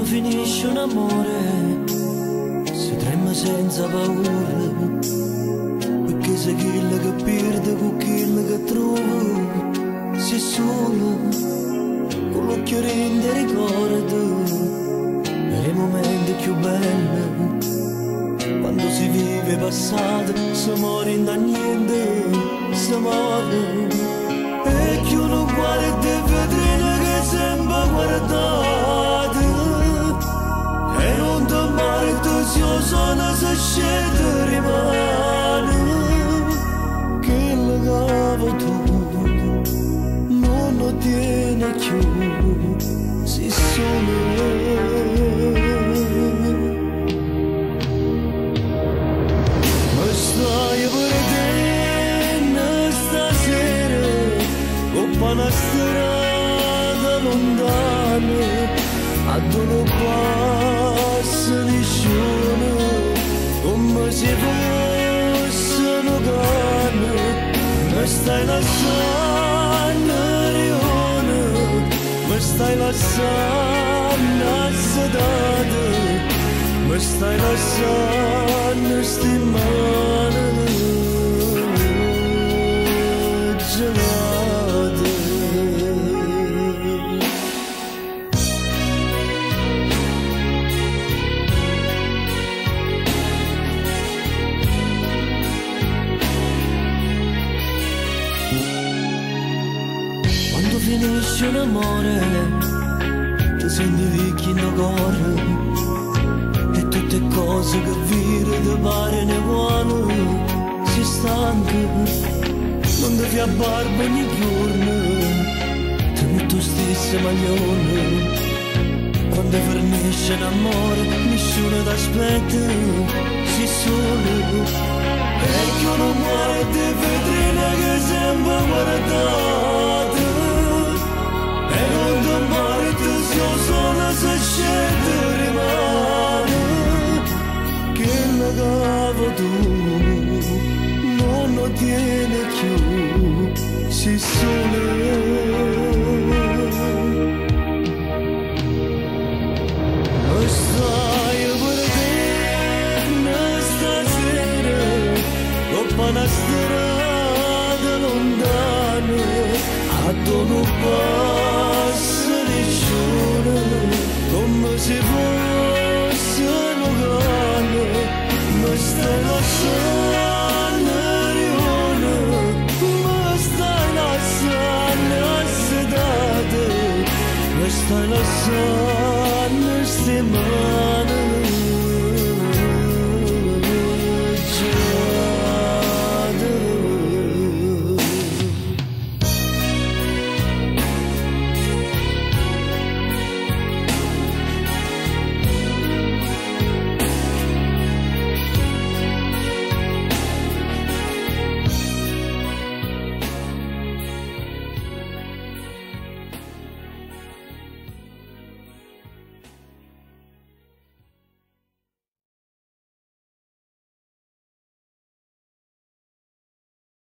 Quando finisce un amore si trema senza paura, perché se chi che perde con chi che trova si solo con l'occhio rende ricordo per i momenti più belli. Quando si vive passato si muore da niente, si muore e chi uno guarda e vetrina che sembra guardato e non ti marito se io sono se scende rimane che la cava tu non lo tiene più si solo. Stai perdendo stasera con una strada lontana a dove non passa nessuno come se fosse una canna mi stai lasciando rione mi stai lasciando sedata mi stai lasciando stimare gelate. Quando finisce un amore ti senti vecchio in cuore, tutte cose che vire ti pare ne buono si stanca non ti fai barba ogni giorno ti metto stesso maglione quando finisce l'amore nessuno ti aspetta si solo e che non guarda vetrina che sembra guardata e non ti marito se io sono se scende rimane che la cava tu non lo tiene più si sole. E stai perdendo stasera dopo una strada lontana a dove non passa nessuno come se fosse una canna mi stai lasciando rione mi stai lasciando sedate mi stai lasciando